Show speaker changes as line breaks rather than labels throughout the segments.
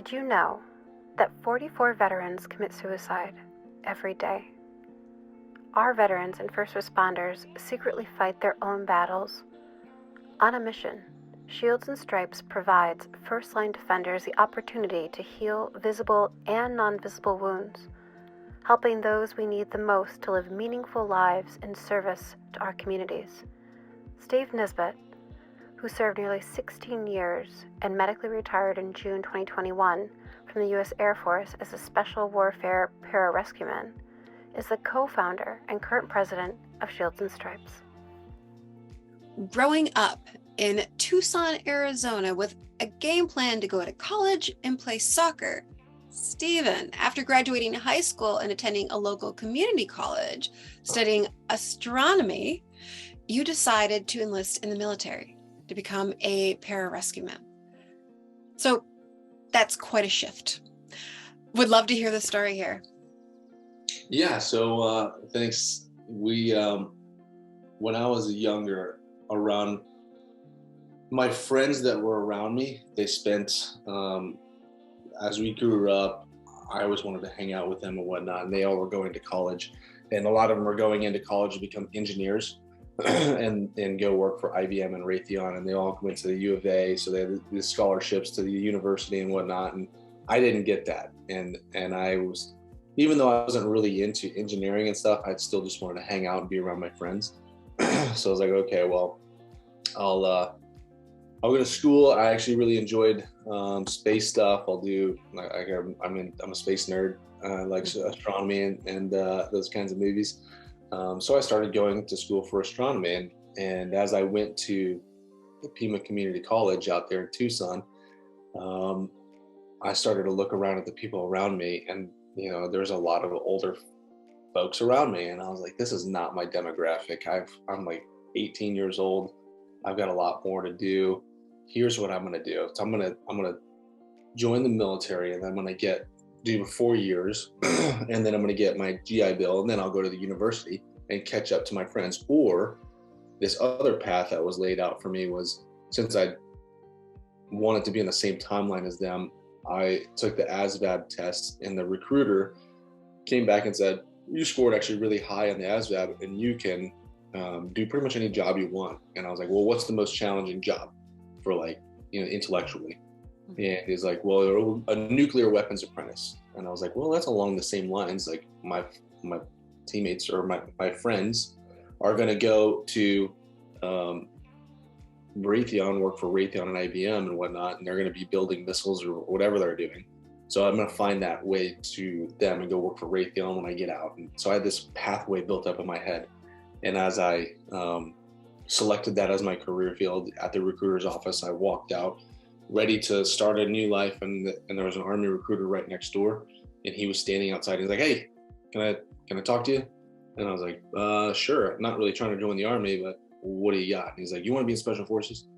Did you know that 44 veterans commit suicide every day? Our veterans and first responders secretly fight their own battles. On a mission, Shields and Stripes provides first-line defenders the opportunity to heal visible and non-visible wounds, helping those we need the most to live meaningful lives in service to our communities. Steve Nisbet, who served nearly 16 years and medically retired in June 2021 from the U.S. Air Force as a Special Warfare Pararescueman, is the co-founder and current president of Shields and Stripes.
Growing up in Tucson, Arizona, with a game plan to go to college and play soccer, Stephen, after graduating high school and attending a local community college, studying astronomy, you decided to enlist in the military to become a pararescueman. So that's quite a shift. Would love to hear the story here.
Yeah, so thanks. We, when I was younger, around my friends that were around me, they spent, as we grew up, I always wanted to hang out with them and whatnot, and they all were going to college. And a lot of them were going into college to become engineers and go work for IBM and Raytheon, and they all went to the U of A, so they had the scholarships to the university and whatnot, and I didn't get that. And I was, even though I wasn't really into engineering and stuff, I still just wanted to hang out and be around my friends. So I was like, okay, well, I'll go to school. I actually really enjoyed space stuff. I'll do, I'm a space nerd. I like astronomy and those kinds of movies. So I started going to school for astronomy, and as I went to the Pima Community College out there in Tucson, I started to look around at the people around me, and there's a lot of older folks around me, and I was like, this is not my demographic. I'm like 18 years old. I've got a lot more to do. Here's what I'm gonna do. So I'm gonna join the military, and I'm gonna do 4 years, and then I'm gonna get my GI Bill, and then I'll go to the university and catch up to my friends. Or this other path that was laid out for me was, since I wanted to be in the same timeline as them, I took the ASVAB test, and the recruiter came back and said, you scored actually really high on the ASVAB, and you can do pretty much any job you want. And I was like, well, what's the most challenging job for, like, intellectually? And he's like, well, a nuclear weapons apprentice. And I was like, well, that's along the same lines. Like, my teammates or my friends are going to go to Raytheon, work for Raytheon and IBM and whatnot, and they're going to be building missiles or whatever they're doing. So I'm going to find that way to them and go work for Raytheon when I get out. And so I had this pathway built up in my head. And as I selected that as my career field at the recruiter's office, I walked out ready to start a new life. And there was an Army recruiter right next door, and he was standing outside. He's like, hey, can I talk to you? And I was like, sure. I'm not really trying to join the Army, but what do you got? And he's like, you want to be in Special Forces?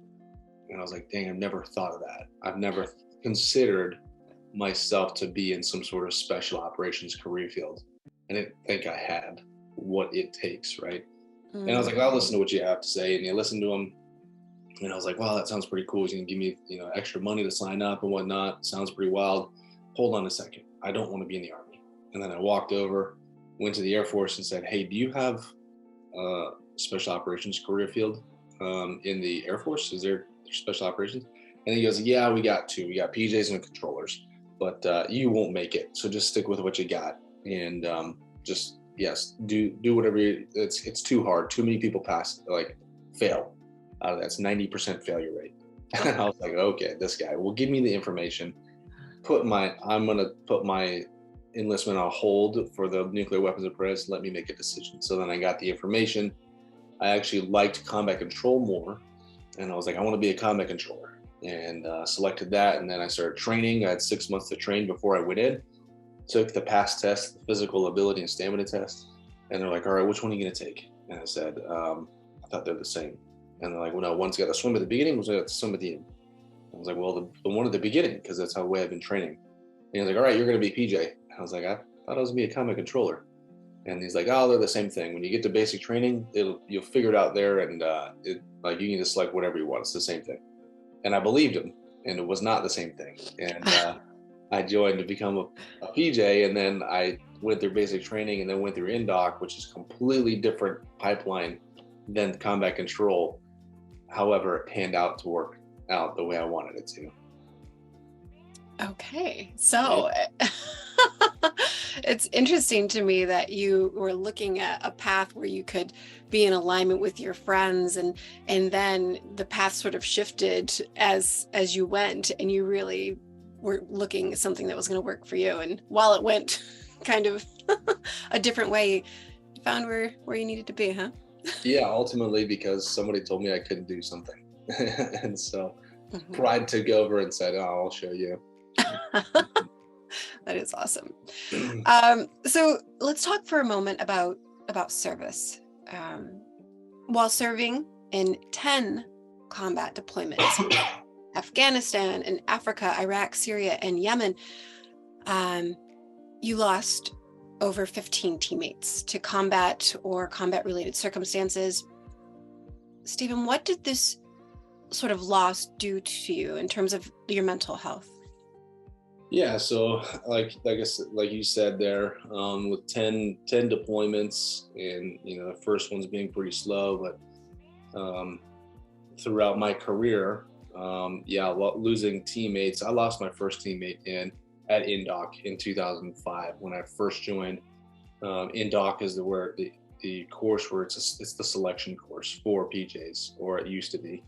And I was like, dang, I've never thought of that. I've never considered myself to be in some sort of special operations career field. I didn't think I had what it takes, right? And I was like, I'll listen to what you have to say. And you listen to him, and I was like, wow, that sounds pretty cool. He's gonna give me, extra money to sign up and whatnot. Sounds pretty wild. Hold on a second. I don't want to be in the Army. And then I walked over, went to the Air Force and said, hey, do you have special operations career field in the Air Force? Is there special operations? And he goes, yeah, we got two. We got PJs and controllers, but you won't make it. So just stick with what you got. And yes, do whatever it's too hard. Too many people fail out of that. It's 90% failure rate. And I was like, okay, this guy will give me the information. I'm going to put my enlistment on hold for the nuclear weapons apprentice. Let me make a decision. So then I got the information. I actually liked combat control more. And I was like, I want to be a combat controller, and selected that. And then I started training. I had 6 months to train before I went in. Took the PASS test, the physical ability and stamina test. And they're like, all right, which one are you going to take? And I said, I thought they're the same. And they're like, well, no, one's got to swim at the beginning, one's got to swim at the end. I was like, well, the one at the beginning, because that's how way I've been training. And he's like, all right, you're going to be PJ. And I was like, I thought I was going to be a combat controller. And he's like, oh, they're the same thing. When you get to basic training, you'll figure it out there, and you can just select whatever you want. It's the same thing. And I believed him, and it was not the same thing. And I joined to become a PJ, and then I went through basic training and then went through INDOC, which is completely different pipeline than combat control. However, it panned out to work out the way I wanted it to.
Okay, so it's interesting to me that you were looking at a path where you could be in alignment with your friends, and then the path sort of shifted as you went, and you really were looking at something that was going to work for you. And while it went kind of a different way, you found where you needed to be, huh?
Yeah, ultimately because somebody told me I couldn't do something. And so pride took over and said, oh, I'll show you.
That is awesome. So let's talk for a moment about service. While serving in 10 combat deployments, Afghanistan and Africa, Iraq, Syria, and Yemen, you lost over 15 teammates to combat or combat-related circumstances. Stephen, what did this sort of loss do to you in terms of your mental health?
Yeah, so like you said there, with 10 deployments, and the first one's being pretty slow, but throughout my career, losing teammates. I lost my first teammate at INDOC in 2005 when I first joined. INDOC is the course where it's the selection course for PJs, or it used to be,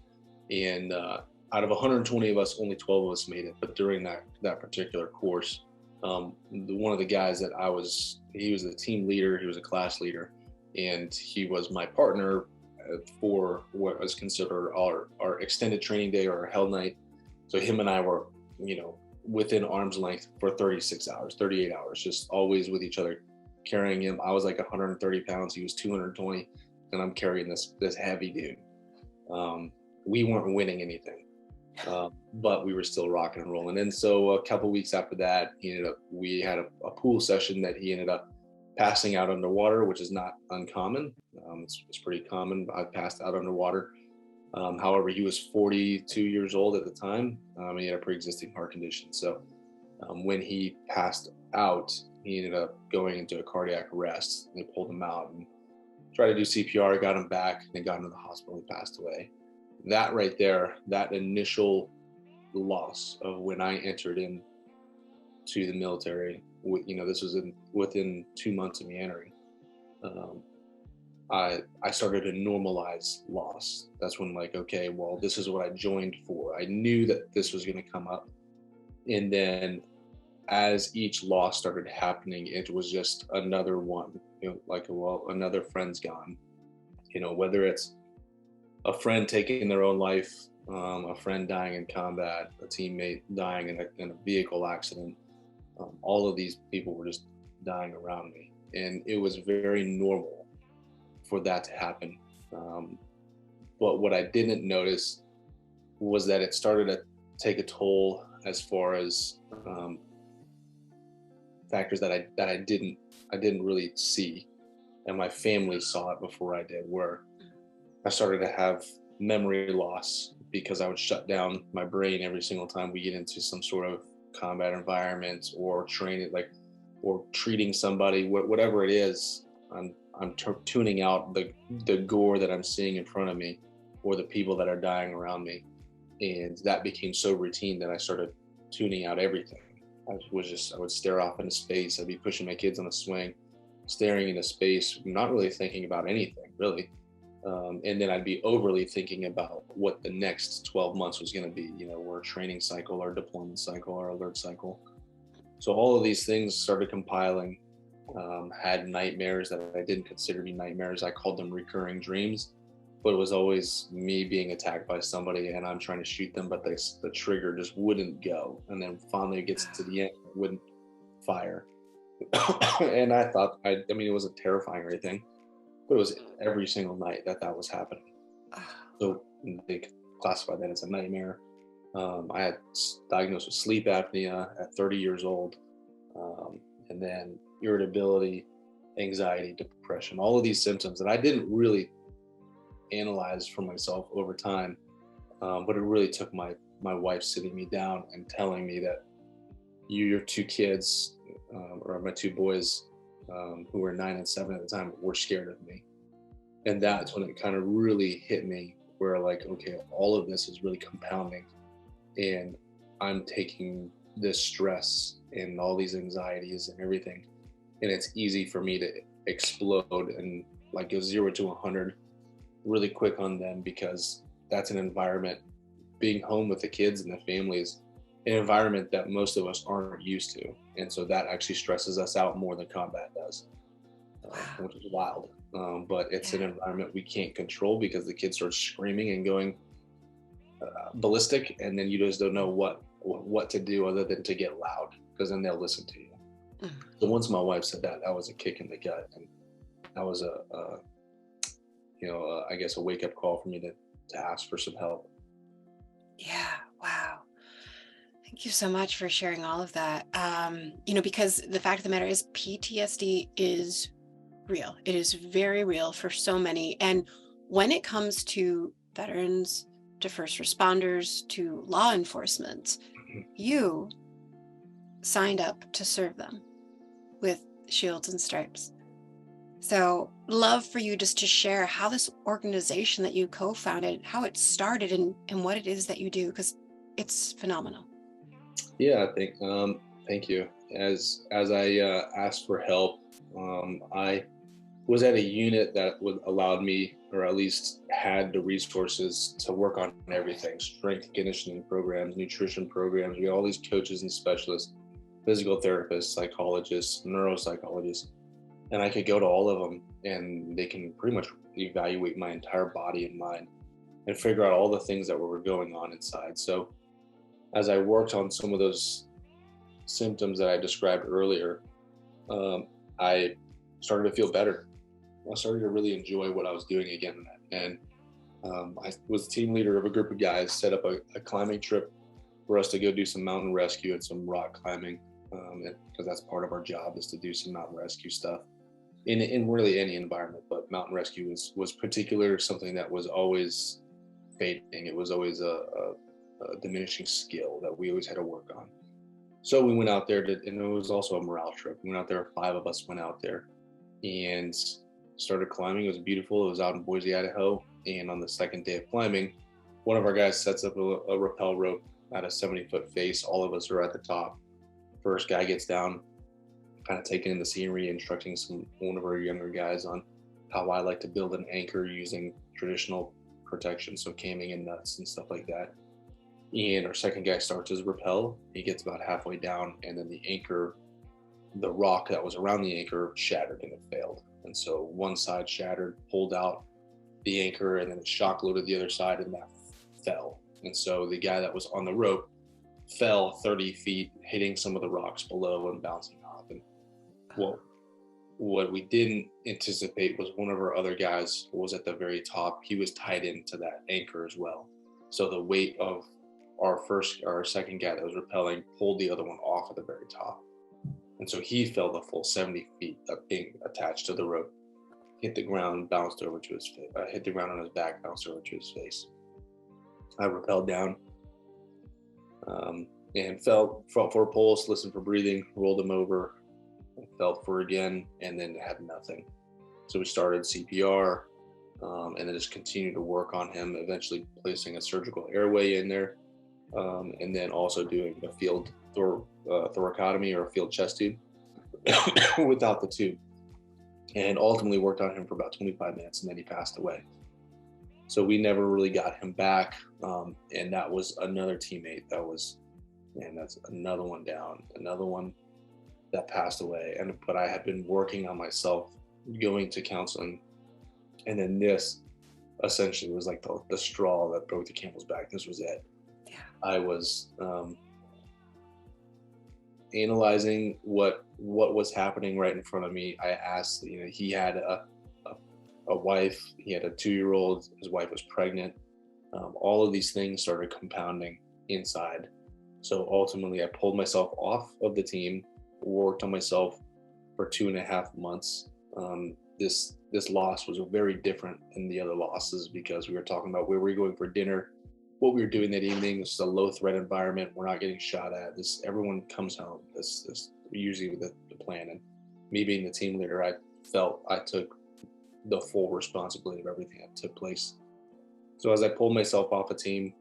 and out of 120 of us, only 12 of us made it. But during that particular course, one of the guys he was the team leader, he was a class leader, and he was my partner for what was considered our extended training day or our hell night. So him and I were, within arm's length for 36 hours, 38 hours, just always with each other, carrying him. I was like 130 pounds, he was 220, and I'm carrying this heavy dude. We weren't winning anything. But we were still rocking and rolling. And so a couple weeks after that, we had a pool session that he ended up passing out underwater, which is not uncommon. It's pretty common. I passed out underwater. However, he was 42 years old at the time. He had a pre-existing heart condition. So when he passed out, he ended up going into a cardiac arrest. They pulled him out and tried to do CPR, got him back, and they got him to the hospital. He passed away. That right there, that initial loss of when I entered into the military, this was within 2 months of me entering, I started to normalize loss. That's when, like, okay, well, this is what I joined for. I knew that this was going to come up. And then as each loss started happening, it was just another one, another friend's gone, whether it's a friend taking their own life, a friend dying in combat, a teammate dying in a vehicle accident. All of these people were just dying around me. And it was very normal for that to happen. But what I didn't notice was that it started to take a toll as far as factors that I didn't really see. And my family saw it before I did, where I started to have memory loss because I would shut down my brain every single time we get into some sort of combat environment or training, or treating somebody, whatever it is. I'm tuning out the gore that I'm seeing in front of me, or the people that are dying around me, and that became so routine that I started tuning out everything. I would stare off into space. I'd be pushing my kids on a swing, staring into space, not really thinking about anything really. And then I'd be overly thinking about what the next 12 months was going to be, or a training cycle or deployment cycle or alert cycle. So all of these things started compiling. Had nightmares that I didn't consider to be nightmares. I called them recurring dreams, but it was always me being attacked by somebody and I'm trying to shoot them, but the trigger just wouldn't go. And then finally it gets to the end, it wouldn't fire. And I thought, it wasn't terrifying or anything, but it was every single night that was happening. So they classified that as a nightmare. I had diagnosed with sleep apnea at 30 years old. And then irritability, anxiety, depression, all of these symptoms that I didn't really analyze for myself over time. But it really took my wife sitting me down and telling me that your two kids, or my two boys, who were 9 and 7 at the time, were scared of me. And that's when it kind of really hit me, where like, okay, all of this is really compounding, and I'm taking this stress and all these anxieties and everything, and it's easy for me to explode and like go 0 to 100 really quick on them, because that's an environment, being home with the kids and the families, an environment that most of us aren't used to. And so that actually stresses us out more than combat does, which is wild. But it's an environment we can't control, because the kids start screaming and going ballistic, and then you just don't know what to do other than to get loud, because then they'll listen to you. So once my wife said that, that was a kick in the gut, and that was I guess a wake up call for me to ask for some help.
Yeah. Wow. Thank you so much for sharing all of that. Because the fact of the matter is PTSD is real. It is very real for so many. And when it comes to veterans, to first responders, to law enforcement, you signed up to serve them with Shields and Stripes. So love for you just to share how this organization that you co-founded, how it started, and what it is that you do, because it's phenomenal.
Yeah, thank you. As I asked for help, I was at a unit that allowed me, or at least had the resources to work on everything: strength and conditioning programs, nutrition programs. We had all these coaches and specialists, physical therapists, psychologists, neuropsychologists, and I could go to all of them, and they can pretty much evaluate my entire body and mind and figure out all the things that were going on inside. So as I worked on some of those symptoms that I described earlier, I started to feel better. I started to really enjoy what I was doing again. And I was team leader of a group of guys, set up a climbing trip for us to go do some mountain rescue and some rock climbing, because that's part of our job, is to do some mountain rescue stuff in really any environment. But mountain rescue was particular, something that was always fading. It was always a diminishing skill that we always had to work on. So we went out there and it was also a morale trip. We went out there, 5 of us went out there and started climbing. It was beautiful. It was out in Boise, Idaho. And on the second day of climbing, one of our guys sets up a rappel rope at a 70-foot face. All of us are at the top. First guy gets down, kind of taking in the scenery, instructing one of our younger guys on how I like to build an anchor using traditional protection, so camming and nuts and stuff like that. And our second guy starts his rappel. He gets about halfway down, and then the anchor, the rock that was around the anchor, shattered and it failed. And so one side shattered, pulled out the anchor, and then it shock loaded the other side, and that fell. And so the guy that was on the rope fell 30 feet, hitting some of the rocks below and bouncing off. And what we didn't anticipate was one of our other guys was at the very top. He was tied into that anchor as well. So the weight of our second guy that was rappelling pulled the other one off at the very top. And so he fell the full 70 feet of being attached to the rope, hit the ground, bounced over to his face, hit the ground on his back, bounced over to his face. I rappelled down and felt for a pulse, listened for breathing, rolled him over, felt for again, and then had nothing. So we started CPR, and then just continued to work on him, eventually placing a surgical airway in there, and then also doing a field thoracotomy, or a field chest tube without the tube, and ultimately worked on him for about 25 minutes, and then he passed away. So we never really got him back, and that was another teammate that's another one down, another one that passed away. But I had been working on myself, going to counseling, and then this essentially was like the straw that broke the camel's back. This was it.
Yeah.
I was analyzing what was happening right in front of me. I asked, he had a wife, he had a 2-year-old, his wife was pregnant. All of these things started compounding inside. So ultimately I pulled myself off of the team, worked on myself for 2.5 months. This loss was very different than the other losses, because we were talking about where we were going for dinner what we were doing that evening. This is a low threat environment. We're not getting shot at. Everyone comes home. This usually the plan. And me being the team leader, I felt I took the full responsibility of everything that took place. So as I pulled myself off a team,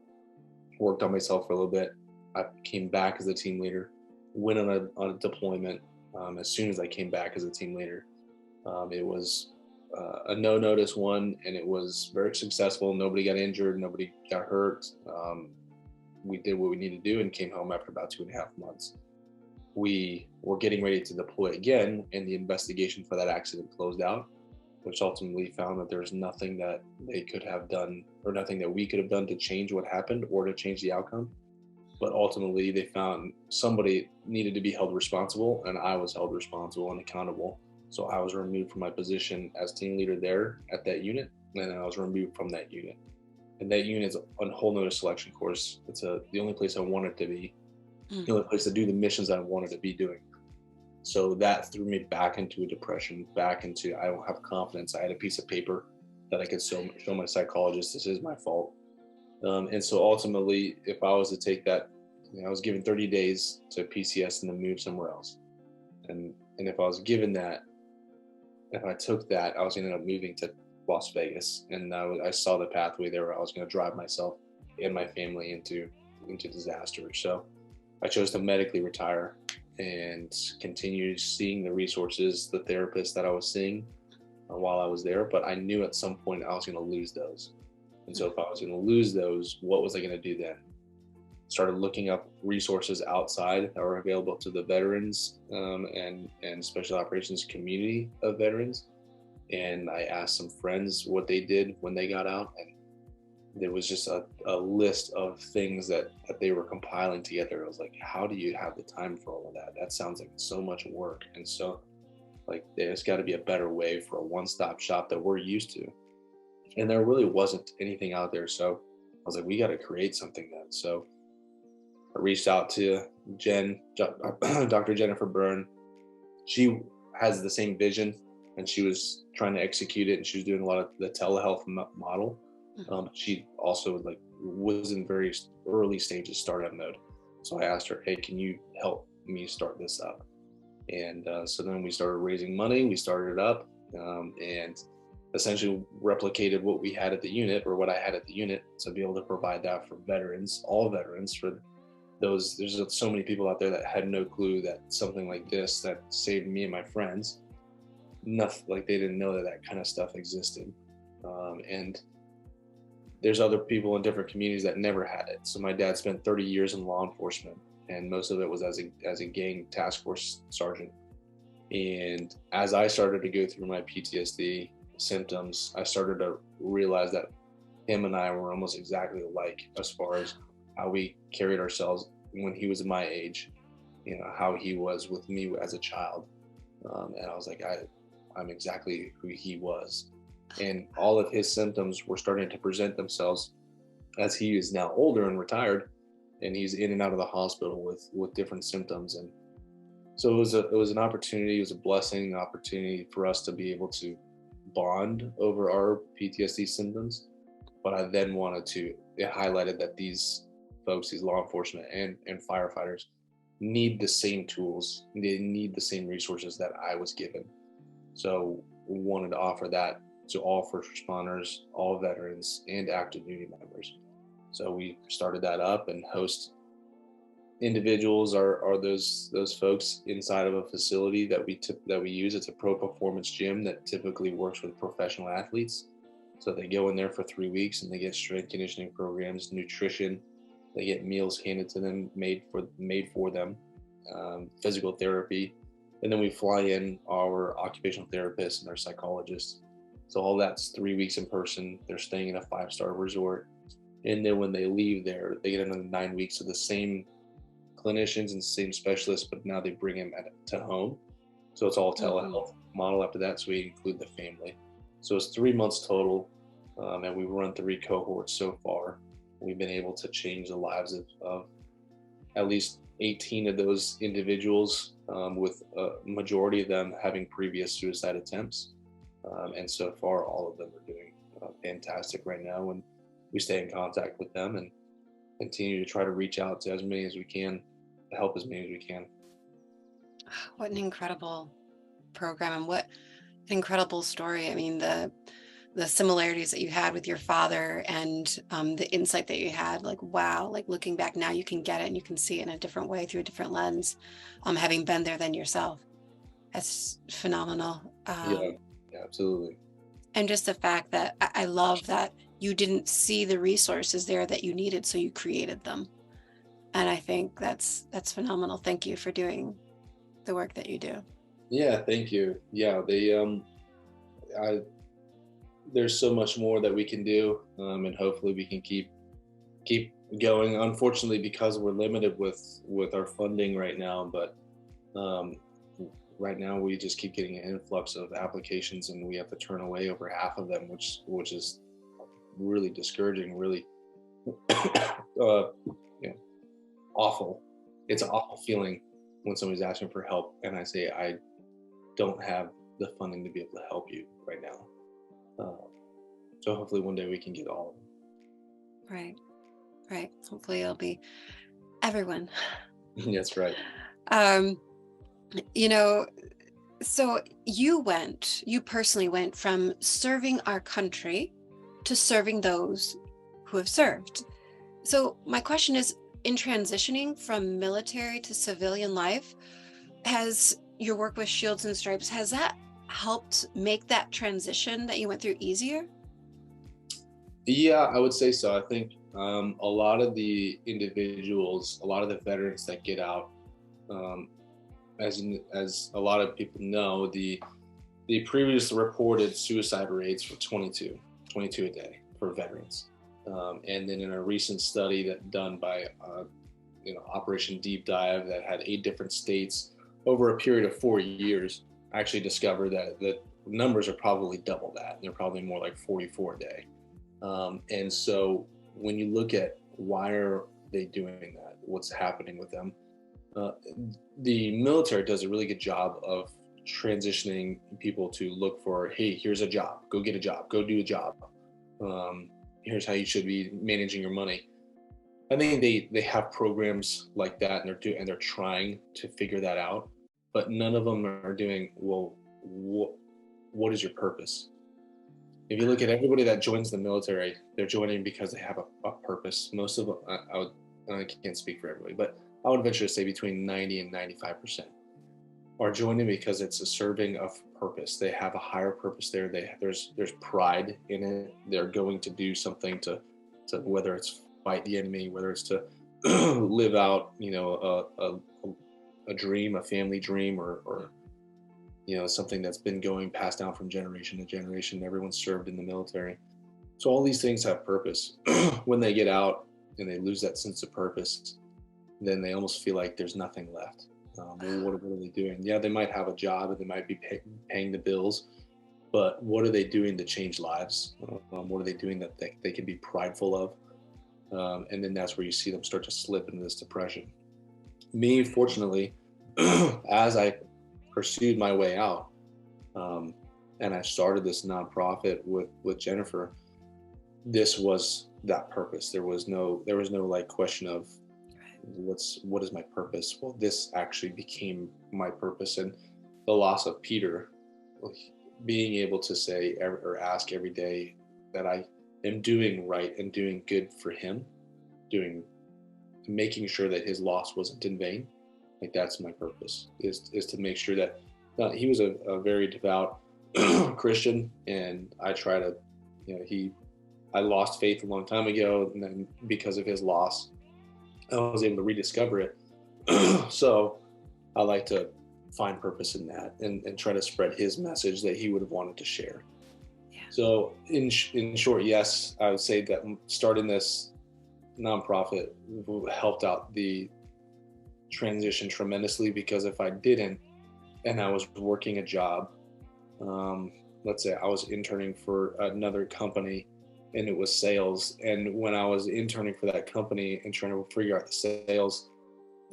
worked on myself for a little bit, I came back as a team leader, went on a deployment. As soon as I came back as a team leader, it was a no notice one, and it was very successful. Nobody got injured, nobody got hurt. We did what we needed to do and came home after about 2.5 months. We were getting ready to deploy again, and the investigation for that accident closed out, which ultimately found that there's nothing that they could have done, or nothing that we could have done to change what happened or to change the outcome. But ultimately they found somebody needed to be held responsible, and I was held responsible and accountable. So I was removed from my position as team leader there at that unit, and then I was removed from that unit. And that unit is a whole nother selection course. It's the only place I wanted to be, the only place to do the missions I wanted to be doing. So that threw me back into a depression, back into, I don't have confidence. I had a piece of paper that I could show my psychologist, this is my fault. And so ultimately, if I was to take that, I was given 30 days to PCS and then move somewhere else. And if I was given that, if I took that, I was going to end up moving to Las Vegas. And I saw the pathway there where I was going to drive myself and my family into disaster. So I chose to medically retire and continue seeing the resources, the therapists that I was seeing while I was there. But I knew at some point I was going to lose those. And so if I was going to lose those, what was I going to do then? Started looking up resources outside that were available to the veterans and special operations community of veterans. And I asked some friends what they did when they got out. And there was just a list of things that they were compiling together. I was like, how do you have the time for all of that? That sounds like so much work. And so like, there's got to be a better way for a one-stop shop that we're used to. And there really wasn't anything out there. So I was like, we got to create something then. So I reached out to Dr. Jennifer Byrne. She has the same vision, and she was trying to execute it, and she was doing a lot of the telehealth model. She also was in very early stages startup mode. So I asked her, hey, can you help me start this up? And so then we started raising money, we started it up, and essentially replicated what we had at the unit, or what I had at the unit, to be able to provide that for veterans, all veterans. For those, there's so many people out there that had no clue that something like this that saved me and my friends, nothing, like they didn't know that kind of stuff existed. And there's other people in different communities that never had it. So my dad spent 30 years in law enforcement, and most of it was as a gang task force sergeant. And as I started to go through my PTSD symptoms, I started to realize that him and I were almost exactly alike as far as how we carried ourselves when he was my age, how he was with me as a child. And I was like, I'm exactly who he was. And all of his symptoms were starting to present themselves as he is now older and retired, and he's in and out of the hospital with different symptoms. And so it was an opportunity, it was a blessing, an opportunity for us to be able to bond over our PTSD symptoms. But I then it highlighted that these folks, these law enforcement and firefighters, need the same tools, they need the same resources that I was given. So we wanted to offer that to all first responders, all veterans, and active duty members. So we started that up and host individuals are those folks inside of a facility that we use. It's a pro performance gym that typically works with professional athletes. So they go in there for 3 weeks and they get strength conditioning programs, nutrition, they get meals handed to them, made for them, physical therapy, and then we fly in our occupational therapists and our psychologists. So all that's 3 weeks in person. They're staying in a 5-star resort, and then when they leave there, they get another 9 weeks of the same clinicians and same specialists, but now they bring him to home. So it's all telehealth model after that. So we include the family. So it's 3 months total, and we've run 3 cohorts so far. We've been able to change the lives of at least 18 of those individuals, with a majority of them having previous suicide attempts. And so far, all of them are doing fantastic right now, and we stay in contact with them. And continue to try to reach out to as many as we can, to help as many as we can.
What an incredible program, and what an incredible story. I mean, the similarities that you had with your father, and the insight that you had, like, wow, like looking back now, you can get it and you can see it in a different way through a different lens, having been there than yourself. That's phenomenal.
Yeah, yeah, absolutely.
And just the fact that I love that you didn't see the resources there that you needed, so you created them. And I think that's phenomenal. Thank you for doing the work that you do.
Yeah, thank you. Yeah, they I there's so much more that we can do, and hopefully we can keep going. Unfortunately, because we're limited with our funding right now, but um, right now we just keep getting an influx of applications, and we have to turn away over half of them, which is really discouraging, really you know, awful. It's an awful feeling when somebody's asking for help, and I say I don't have the funding to be able to help you right now. So hopefully one day we can get all of them.
Right. Right. Hopefully it'll be everyone.
That's right.
Um, you know, so you personally went from serving our country to serving those who have served. So my question is, in transitioning from military to civilian life, has your work with Shields and Stripes, has that helped make that transition that you went through easier?
Yeah, I would say so. I think a lot of the individuals, a lot of the veterans that get out, um, as a lot of people know, the previously reported suicide rates were 22 a day for veterans. And then in a recent study that done by Operation Deep Dive that had 8 different states over a period of 4 years, actually discovered that the numbers are probably double that. They're probably more like 44 a day. And so when you look at why are they doing that, what's happening with them, the military does a really good job of transitioning people to look for, hey, here's a job, go get a job, go do a job. Here's how you should be managing your money. I think they have programs like that, and they're trying to figure that out, but none of them are doing, well, what is your purpose? If you look at everybody that joins the military, they're joining because they have a purpose. Most of them, I can't speak for everybody, but I would venture to say between 90 and 95% are joining because it's a serving of purpose. They have a higher purpose there. There's pride in it. They're going to do something to whether it's fight the enemy, whether it's to live out, a dream, a family dream, or something that's been going passed down from generation to generation. Everyone's served in the military. So all these things have purpose. When they get out and they lose that sense of purpose, then they almost feel like there's nothing left. What are they doing? Yeah, they might have a job and they might be paying the bills, but what are they doing to change lives? What are they doing that they can be prideful of? And then that's where you see them start to slip into this depression. Me, fortunately, as I pursued my way out, and I started this nonprofit with Jennifer, this was that purpose. There was no like question of what is my purpose. Well, this actually became my purpose. And the loss of Peter, being able to say or ask every day that I am doing right and doing good for him, making sure that his loss wasn't in vain. Like, that's my purpose, is to make sure that he was a very devout Christian, and I try to, I lost faith a long time ago, and then because of his loss, I was able to rediscover it. So I like to find purpose in that and try to spread his message that he would have wanted to share.
Yeah.
So in short, yes, I would say that starting this nonprofit helped out the transition tremendously, because if I didn't, and I was working a job, let's say I was interning for another company and it was sales, and when I was interning for that company and trying to figure out the sales,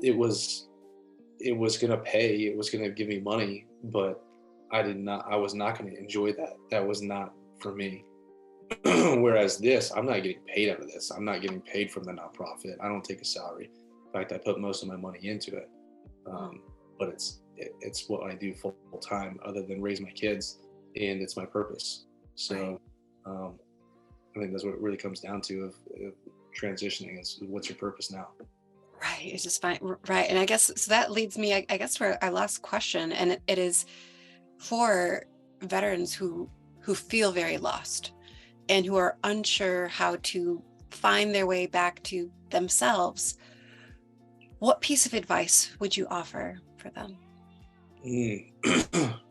it was going to pay, it was going to give me money, but I was not going to enjoy that. That was not for me. Whereas this, I'm not getting paid out of this. I'm not getting paid from the nonprofit. I don't take a salary. In fact, I put most of my money into it. But it's what I do full time, other than raise my kids, and it's my purpose. So I think that's what it really comes down to of transitioning is what's your purpose now?
Right. It's just fine. Right. And I guess so that leads me, I guess, for our last question. And it is for veterans who feel very lost and who are unsure how to find their way back to themselves. What piece of advice would you offer for them?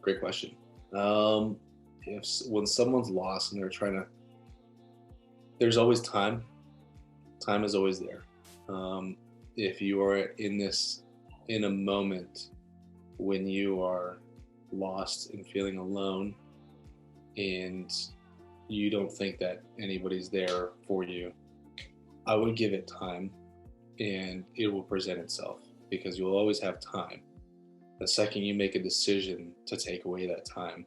Great question. When someone's lost and they're trying to, there's always time. Time is always there. If you are in a moment when you are lost and feeling alone, and you don't think that anybody's there for you, I would give it time, and it will present itself, because you'll always have time. The second you make a decision to take away that time,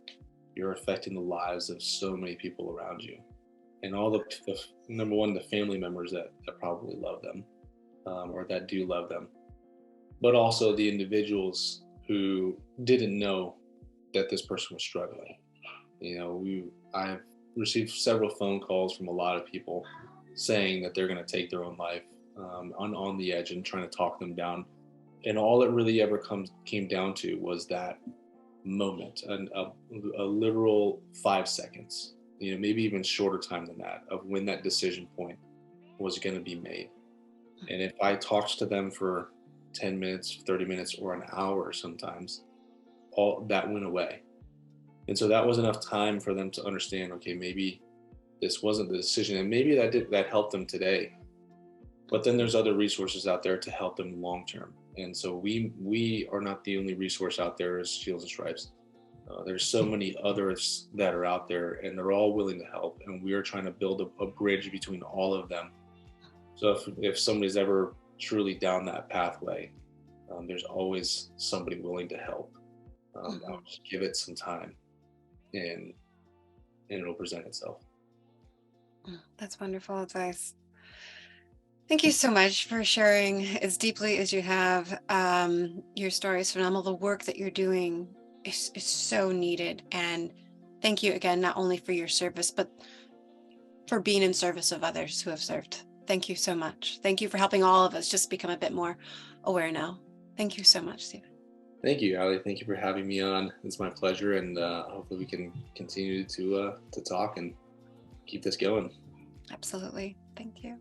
you're affecting the lives of so many people around you, and all the number one, the family members that probably love them, or that do love them, but also the individuals who didn't know that this person was struggling. I've received several phone calls from a lot of people saying that they're going to take their own life, on the edge, and trying to talk them down. And all it really ever came down to was that moment, and a literal 5 seconds, maybe even shorter time than that, of when that decision point was going to be made. And if I talked to them for 10 minutes, 30 minutes, or an hour, sometimes all that went away. And so that was enough time for them to understand, okay, maybe this wasn't the decision, and maybe that helped them today. But then there's other resources out there to help them long term. And so we are not the only resource out there as Shields and Stripes. There's so many others that are out there, and they're all willing to help. And we are trying to build a bridge between all of them. So if somebody's ever truly down that pathway, there's always somebody willing to help. I'll just give it some time, and it'll present itself.
That's wonderful advice. Thank you so much for sharing as deeply as you have. Your story is phenomenal. The work that you're doing is so needed. And thank you again, not only for your service, but for being in service of others who have served. Thank you so much. Thank you for helping all of us just become a bit more aware now. Thank you so much, Stephen.
Thank you, Allie. Thank you for having me on. It's my pleasure, and hopefully we can continue to talk and keep this going.
Absolutely. Thank you.